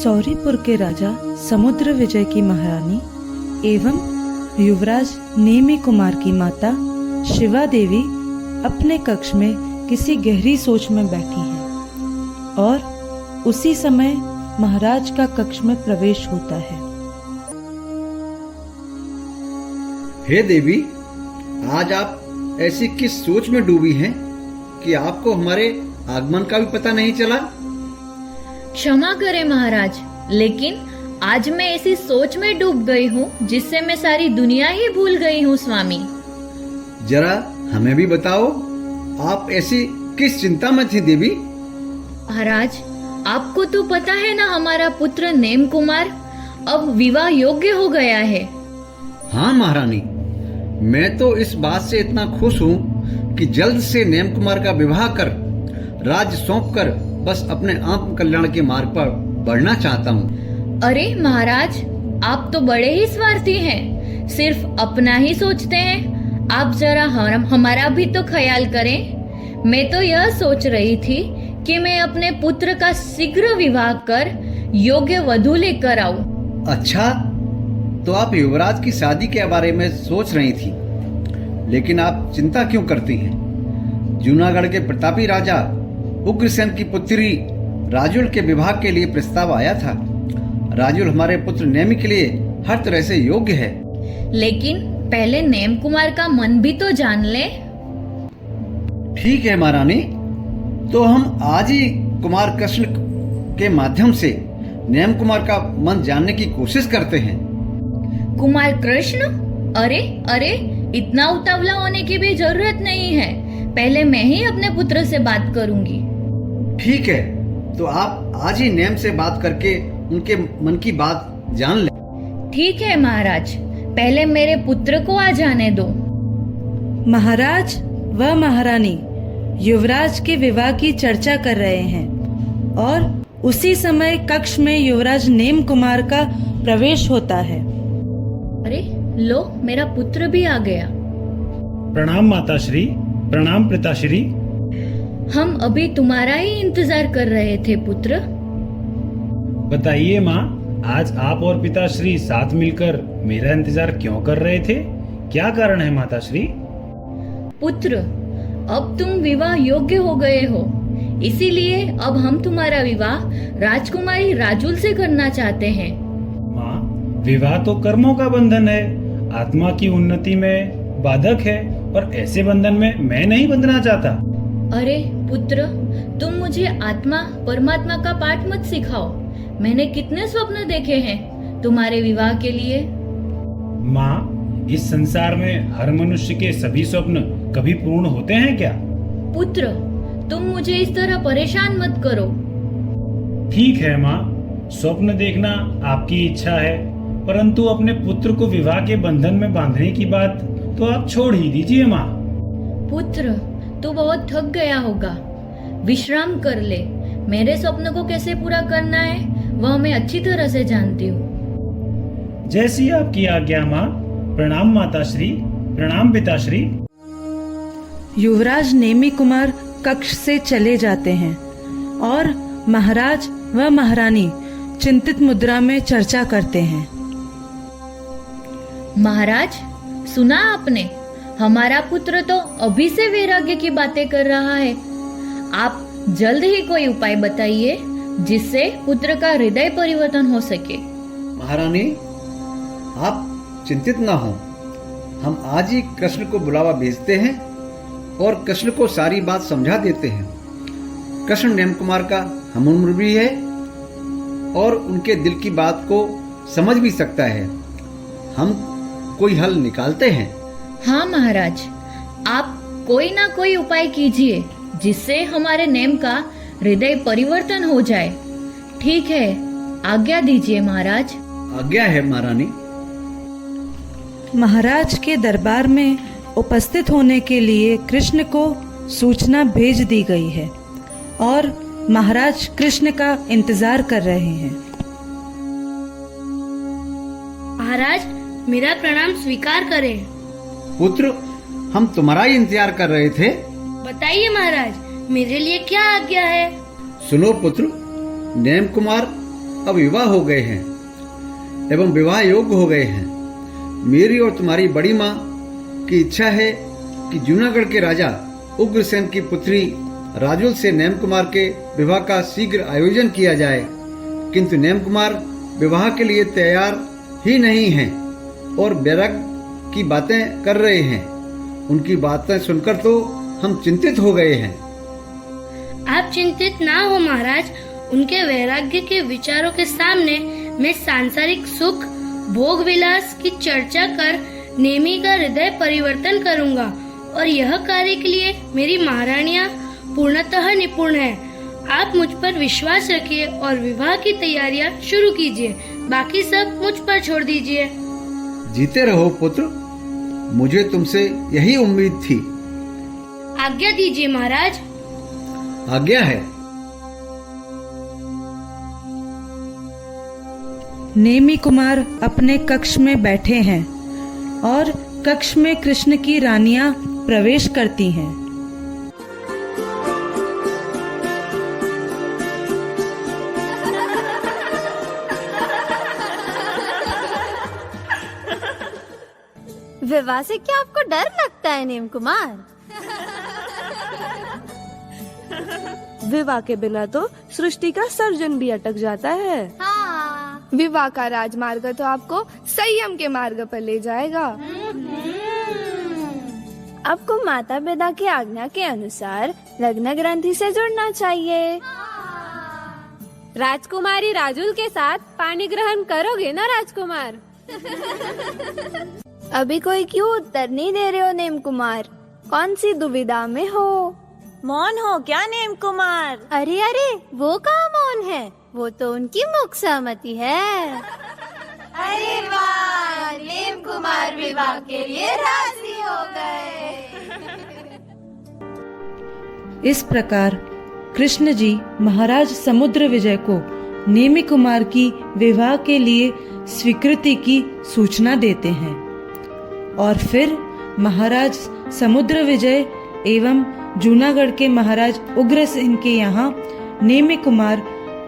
सौरीपुर के राजा समुद्र विजय की महारानी एवं युवराज नेमी कुमार की माता शिवा देवी अपने कक्ष में किसी गहरी सोच में बैठी हैं और उसी समय महाराज का कक्ष में प्रवेश होता है। हे देवी, आज आप ऐसी किस सोच में डूबी हैं कि आपको हमारे आगमन का भी पता नहीं चला? क्षमा करें महाराज, लेकिन आज मैं ऐसी सोच में डूब गई हूँ जिससे मैं सारी दुनिया ही भूल गई हूँ स्वामी। जरा हमें भी बताओ, आप ऐसी किस चिंता में थी देवी? महाराज, आपको तो पता है ना, हमारा पुत्र नेम कुमार अब विवाह योग्य हो गया है। हाँ महारानी, मैं तो इस बात से इतना खुश हूँ कि जल्द से नेम कुमार का विवाह कर राज्य सौंपकर बस अपने आत्म कल्याण के मार्ग पर बढ़ना चाहता हूँ। अरे महाराज, आप तो बड़े ही स्वार्थी हैं, सिर्फ अपना ही सोचते हैं। आप जरा हमारा भी तो ख्याल करें। मैं तो यह सोच रही थी कि मैं अपने पुत्र का शीघ्र विवाह कर योग्य वधू लेकर आऊं। अच्छा, तो आप युवराज की शादी के बारे में सोच रही थी, लेकिन आप चिंता क्यों करती हैं? जूनागढ़ के प्रतापी राजा उग्रसेन की पुत्री राजुल के विवाह के लिए प्रस्ताव आया था। राजुल हमारे पुत्र नेमी के लिए हर तरह से योग्य है। लेकिन पहले नेम कुमार का मन भी तो जान ले। ठीक है महारानी, तो हम आज ही कुमार कृष्ण के माध्यम से नेम कुमार का मन जानने की कोशिश करते हैं। कुमार कृष्ण? अरे अरे, इतना उतावला होने की भी जरूरत नहीं है। पहले मैं ही अपने पुत्र से बात करूंगी। ठीक है, तो आप आज ही नेम से बात करके उनके मन की बात जान लें। ठीक है महाराज, पहले मेरे पुत्र को आ जाने दो। महाराज व महारानी युवराज के विवाह की चर्चा कर रहे हैं और उसी समय कक्ष में युवराज नेम कुमार का प्रवेश होता है। अरे लो, मेरा पुत्र भी आ गया। प्रणाम माताश्री, प्रणाम पिताश्री। हम अभी तुम्हारा ही इंतजार कर रहे थे पुत्र। बताइए माँ, आज आप और पिताश्री साथ मिलकर मेरा इंतजार क्यों कर रहे थे? क्या कारण है माताश्री? पुत्र, अब तुम विवाह योग्य हो गए हो, इसीलिए अब हम तुम्हारा विवाह राजकुमारी राजुल से करना चाहते हैं। माँ, विवाह तो कर्मों का बंधन है, आत्मा की उन्नति में बाधक है, और ऐसे बंधन में मैं नहीं बंधना चाहता। अरे पुत्र, तुम मुझे आत्मा परमात्मा का पाठ मत सिखाओ। मैंने कितने स्वप्न देखे हैं तुम्हारे विवाह के लिए। माँ, इस संसार में हर मनुष्य के सभी स्वप्न कभी पूर्ण होते हैं क्या? पुत्र, तुम मुझे इस तरह परेशान मत करो। ठीक है माँ, स्वप्न देखना आपकी इच्छा है, परंतु अपने पुत्र को विवाह के बंधन में बांधने की बात तो आप छोड़ ही दीजिए माँ। पुत्र, तू बहुत थक गया होगा, विश्राम कर ले। मेरे स्वप्न को कैसे पूरा करना है वह मैं अच्छी तरह से जानती हूँ। जैसी आपकी आज्ञा माँ। प्रणाम माताश्री, प्रणाम पिताश्री। युवराज नेमी कुमार कक्ष से चले जाते हैं और महाराज व महारानी चिंतित मुद्रा में चर्चा करते हैं। महाराज, सुना आपने? हमारा पुत्र तो अभी से वैराग्य की बातें कर रहा है। आप जल्द ही कोई उपाय बताइए जिससे पुत्र का हृदय परिवर्तन हो सके। महारानी, आप चिंतित ना हो, हम आज ही कृष्ण को बुलावा भेजते हैं और कृष्ण को सारी बात समझा देते हैं। कृष्ण नेम कुमार का हमउम्र भी है और उनके दिल की बात को समझ भी सकता है। हम कोई हल निकालते हैं। हाँ महाराज, आप कोई ना कोई उपाय कीजिए जिससे हमारे नेम का हृदय परिवर्तन हो जाए। ठीक है, आज्ञा दीजिए महाराज। आज्ञा है महारानी। महाराज के दरबार में उपस्थित होने के लिए कृष्ण को सूचना भेज दी गई है और महाराज कृष्ण का इंतजार कर रहे हैं। महाराज, मेरा प्रणाम स्वीकार करें। पुत्र, हम तुम्हारा ही इंतजार कर रहे थे। बताइए महाराज, मेरे लिए क्या आज्ञा है? सुनो पुत्र, नेम कुमार अब विवाह हो गए हैं एवं विवाह योग्य हो गए हैं। मेरी और तुम्हारी बड़ी माँ की इच्छा है कि जूनागढ़ के राजा उग्रसेन की पुत्री राजुल से नेम कुमार के विवाह का शीघ्र आयोजन किया जाए, किंतु नेम कुमार विवाह के लिए तैयार ही नहीं हैं और वैराग्य की बातें कर रहे हैं। उनकी बातें सुनकर तो हम चिंतित हो गए हैं। आप चिंतित ना हो महाराज, उनके वैराग्य के विचारों के सामने मैं सांसारिक सुख भोग विलास की चर्चा कर नेमी का हृदय परिवर्तन करूंगा और यह कार्य के लिए मेरी महारानियां पूर्णतः निपुण है। आप मुझ पर विश्वास रखिए और विवाह की तैयारियां शुरू कीजिए, बाकी सब मुझ पर छोड़ दीजिए। जीते रहो पुत्र, मुझे तुमसे यही उम्मीद थी। आज्ञा दीजिए महाराज। आज्ञा है। नेमी कुमार अपने कक्ष में बैठे हैं और कक्ष में कृष्ण की रानियां प्रवेश करती हैं। विवाह से क्या आपको डर लगता है नेम कुमार? विवाह के बिना तो सृष्टि का सर्जन भी अटक जाता है। हाँ। विवाह का राजमार्ग तो आपको संयम के मार्ग पर ले जाएगा। आपको माता पिता की आज्ञा के अनुसार लग्न ग्रंथि से जुड़ना चाहिए। राजकुमारी राजुल के साथ पानी ग्रहण करोगे ना राजकुमार? अभी कोई क्यों उत्तर नहीं दे रहे हो नेम कुमार? कौन सी दुविधा में हो? मौन हो क्या नेम कुमार? अरे अरे, वो कहाँ मौन है, वो तो उनकी मुख सहमति है। अरे वाह, नेम कुमार विवाह के लिए राजी हो गए। इस प्रकार कृष्ण जी महाराज समुद्र विजय को नेमी कुमार की विवाह के लिए स्वीकृति की सूचना देते हैं और फिर महाराज समुद्र विजय एवं जूनागढ़ के महाराज उग्रसेन के यहाँ नेमी कुमार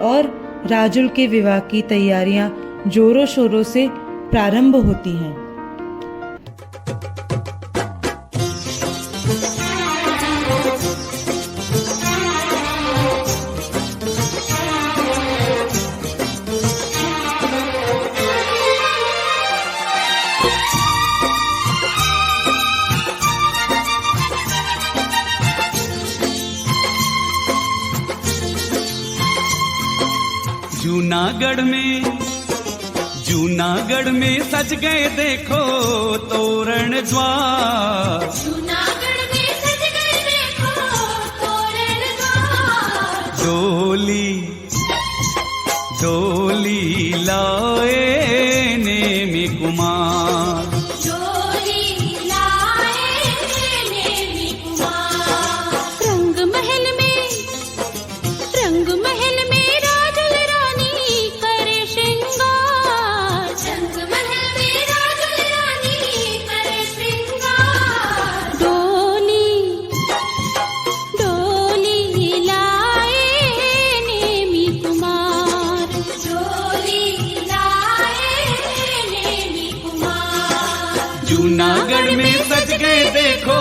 और राजुल के विवाह की तैयारियां जोरों शोरों से प्रारंभ होती हैं। जूनागढ़ में सज गए देखो तोरण द्वार। जूनागढ़ में सज गए देखो तोरण द्वार। डोली डोली लाए नेमी कुमार। डोली लाए नेमी कुमार। रंग महल में राजुल रानी करे श्रृंगार। रंग महल में राजुल रानी करे श्रृंगार। डोली लाए नेमी कुमार। डोली लाए नेमी कुमार। जूनागढ़ में सज गए देखो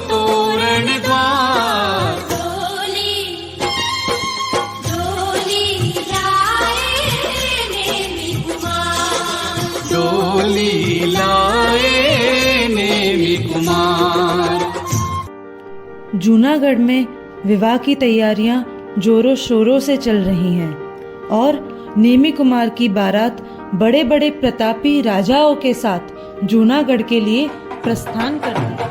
तोरण द्वार। डोली लाए नेमी कुमार। जूनागढ़ में विवाह की तैयारियां जोरों शोरों से चल रही हैं और नेमी कुमार की बारात बड़े बड़े प्रतापी राजाओं के साथ जूनागढ़ के लिए प्रस्थान करती है।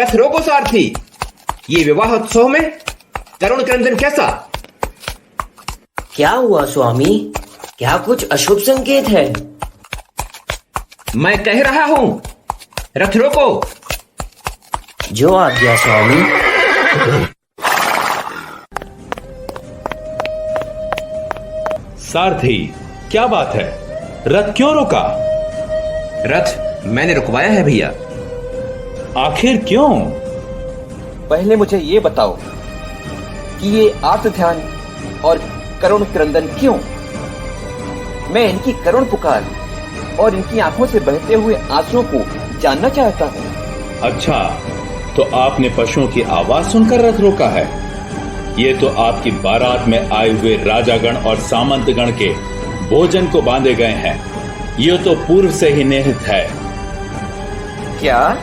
रथ रोको सारथी, ये विवाह उत्सव में करुण क्रंदन कैसा? क्या हुआ स्वामी? क्या कुछ अशुभ संकेत है? मैं कह रहा हूं, रथ रोको। जो आज्ञा स्वामी। सारथी, क्या बात है? रथ क्यों रोका? रथ मैंने रुकवाया है भैया। आखिर क्यों? पहले मुझे ये बताओ कि ये आर्त ध्यान और करुण क्रंदन क्यों? मैं इनकी करुण पुकार और इनकी आंखों से बहते हुए आंसुओं को जानना चाहता हूँ। अच्छा, तो आपने पशुओं की आवाज सुनकर रथ रोका है? ये तो आपकी बारात में आए हुए राजागण और सामंतगण के भोजन को बांधे गए हैं। ये तो पूर्व से ही निहित है। क्या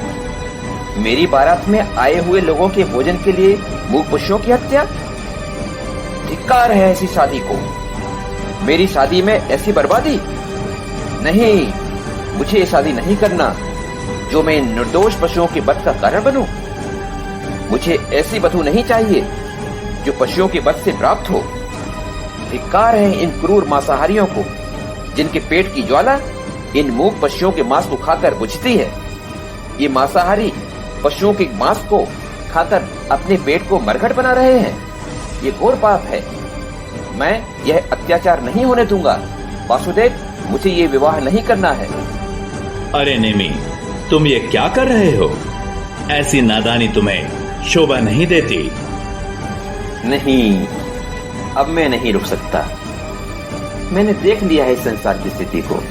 मेरी बारात में आए हुए लोगों के भोजन के लिए मूक पशुओं की हत्या? धिक्कार है ऐसी शादी को। मेरी शादी में ऐसी बर्बादी? नहीं, मुझे ये शादी नहीं करना जो मैं इन निर्दोष पशुओं के वध का कारण बनूं। मुझे ऐसी वधू नहीं चाहिए जो पशुओं के वध से प्राप्त हो। धिक्कार है इन क्रूर मांसाहारियों को, जिनके पेट की ज्वाला इन मूक पशुओं के मांस को खाकर बुझती है। ये मांसाहारी पशुओं के मांस को खाकर अपने पेट को मरघट बना रहे हैं। ये घोर पाप है। मैं यह अत्याचार नहीं होने दूंगा। वासुदेव, मुझे ये विवाह नहीं करना है। अरे नेमी, तुम ये क्या कर रहे हो? ऐसी नादानी तुम्हें शोभा नहीं देती। नहीं, अब मैं नहीं रुक सकता। मैंने देख लिया है इस संसार की स्थिति को।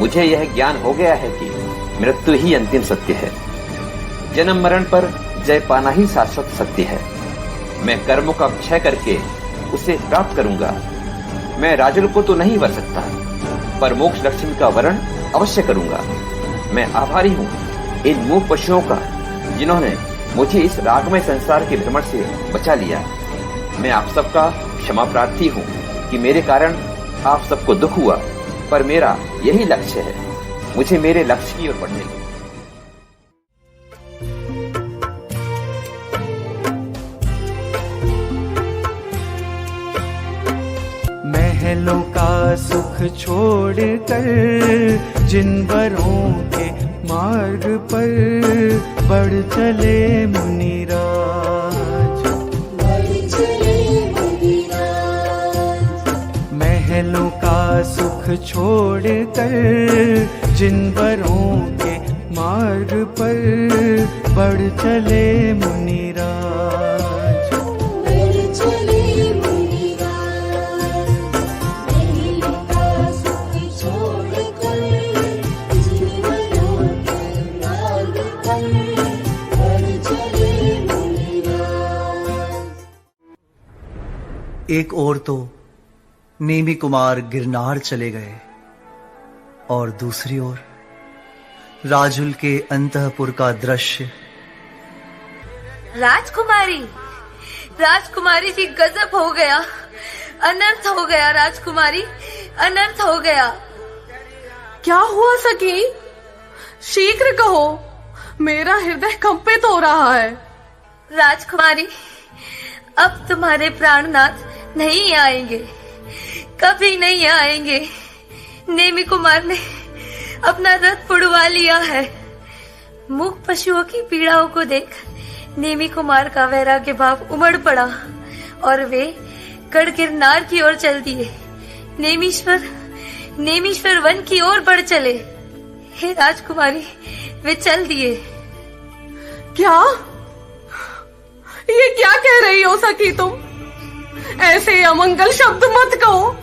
मुझे यह ज्ञान हो गया है कि मृत्यु ही अंतिम सत्य है। जन्म मरण पर जय पाना ही शाश्वत सत्य है। मैं कर्मों का क्षय करके उसे प्राप्त करूंगा। मैं राजुल को तो नहीं वर सकता, पर मोक्ष लक्ष्मी का वरण अवश्य करूंगा। मैं आभारी हूँ इन मूक पशुओं का, जिन्होंने मुझे इस रागमय संसार के भ्रमण से बचा लिया। मैं आप सबका क्षमा प्रार्थी हूँ कि मेरे कारण आप सबको दुख हुआ, पर मेरा यही लक्ष्य है। मुझे मेरे लक्ष्य की ओर बढ़ने दो। महलों का सुख छोड़कर जिन वरों के मार्ग पर बढ़ चले मुनिराज। महलों का सुख छोड़कर जिन वरों के मार्ग पर बढ़ चले मुनिराज। एक ओर तो नेमी कुमार गिरनार चले गए और दूसरी ओर राजुल के अंतःपुर का दृश्य। राजकुमारी, राजकुमारी जी, गजब हो गया, अनर्थ हो गया। राजकुमारी, अनर्थ हो गया। क्या हुआ सखी? शीघ्र कहो, मेरा हृदय कंपित हो रहा है। राजकुमारी, अब तुम्हारे प्राणनाथ नहीं आएंगे, कभी नहीं आएंगे। नेमी कुमार ने अपना रथ पुड़वा लिया है। मूक पशुओं की पीड़ाओं को देख नेमी कुमार का वैराग्य भाव उमड़ पड़ा और वे गढ़ गिरनार की ओर चल दिए। नेमीश्वर वन की ओर बढ़ चले। हे राजकुमारी, वे चल दिए। क्या? ये क्या कह रही हो सखी तुम? ऐसे अमंगल शब्द मत कहो।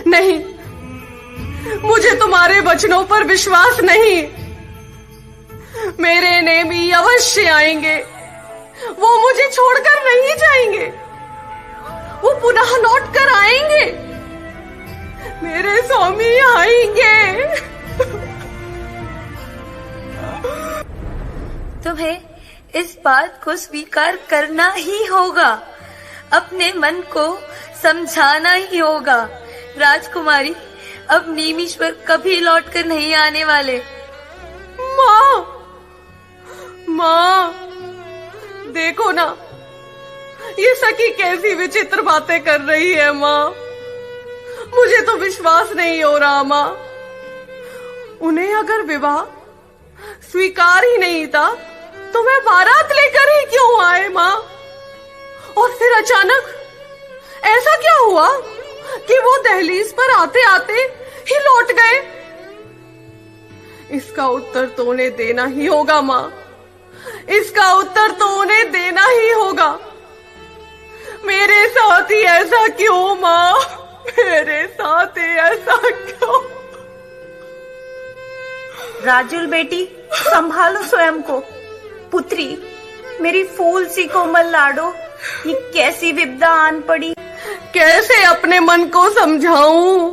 नहीं, मुझे तुम्हारे वचनों पर विश्वास नहीं। मेरे नेमी अवश्य आएंगे। वो मुझे छोड़कर नहीं जाएंगे। वो पुनः लौट कर आएंगे। मेरे स्वामी आएंगे। तुम्हें इस बात को स्वीकार करना ही होगा। अपने मन को समझाना ही होगा। राजकुमारी, अब नेमीश्वर कभी लौटकर नहीं आने वाले। माँ, देखो ना, ये सखी कैसी विचित्र बातें कर रही है माँ। मुझे तो विश्वास नहीं हो रहा माँ। उन्हें अगर विवाह स्वीकार ही नहीं था तो मैं बारात लेकर ही क्यों आए माँ? और फिर अचानक ऐसा क्या हुआ कि वो दहलीज पर आते आते ही लौट गए? इसका उत्तर तो उन्हें देना ही होगा माँ, इसका उत्तर तो उन्हें देना ही होगा। मेरे साथ ही ऐसा क्यों माँ? मेरे साथ ही ऐसा क्यों? राजुल बेटी, संभालो स्वयं को। पुत्री, मेरी फूल सी कोमल लाडो, ये कैसी विपदा आन पड़ी। कैसे अपने मन को समझाऊं?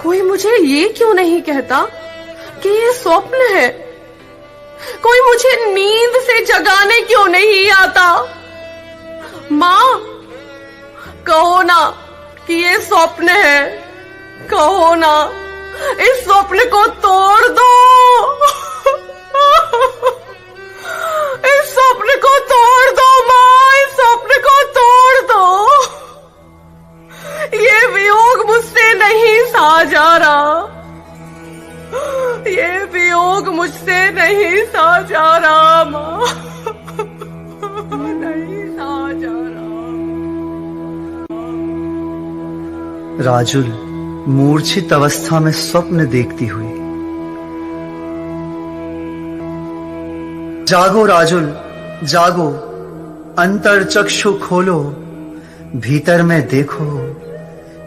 कोई मुझे ये क्यों नहीं कहता कि ये स्वप्न है? कोई मुझे नींद से जगाने क्यों नहीं आता? माँ, कहो ना कि ये स्वप्न है, कहो ना, इस स्वप्न को तोड़ दो। इस स्वप्न को तोड़ दो माँ, इस स्वप्न को तोड़ दो। ये वियोग मुझसे नहीं सहा जा रहा, ये वियोग मुझसे नहीं सहा जा रहा माँ, नहीं सहा जा रहा। राजुल मूर्छित अवस्था में स्वप्न देखती हुई। जागो राजुल, जागो, अंतर चक्षु खोलो, भीतर में देखो।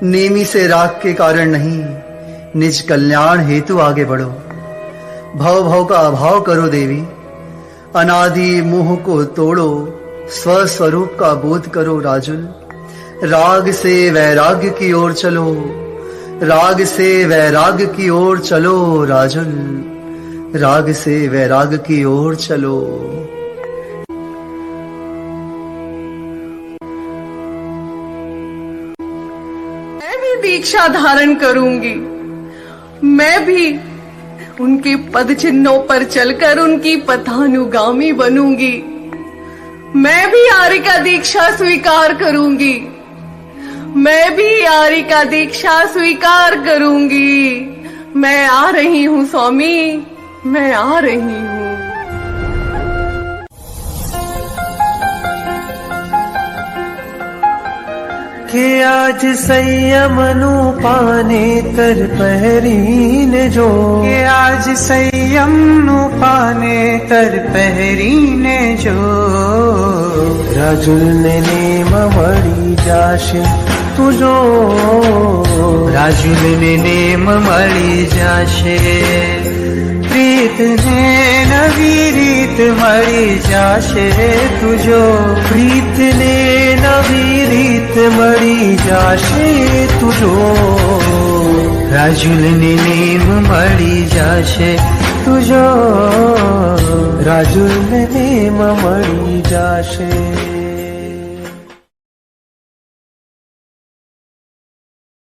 नेमी से राग के कारण नहीं, निज कल्याण हेतु आगे बढ़ो। भव भव का अभाव करो देवी, अनादि मोह को तोड़ो, स्वस्वरूप का बोध करो राजुल। राग से वैराग्य की ओर चलो, राग से वैराग्य की ओर चलो राजुल, राग से वैराग्य की ओर चलो। मैं भी दीक्षा धारण करूंगी, मैं भी उनके पद चिन्हों पर चलकर उनकी पथानुगामी बनूंगी। मैं भी आर्य का दीक्षा स्वीकार करूंगी, मैं भी आर्य का दीक्षा स्वीकार करूंगी। मैं आ रही हूँ स्वामी, मैं आ रही हूँ। कि आज संयम नु पाने तर पहरीन जो, कि आज संयम नु पाने तर पहरीन जो। राजुल ने नेम मड़ी जाशे तुझो, राजुल ने नेम मड़ी जाशे। प्रीत ने नवी रीत मड़ी जाशे तुझो, प्रीत ने नवी रीत मड़ी जाशे तुझो। राजुल ने नेम मड़ी जाशे तुझो, राजुल ने नेम मड़ी जाशे।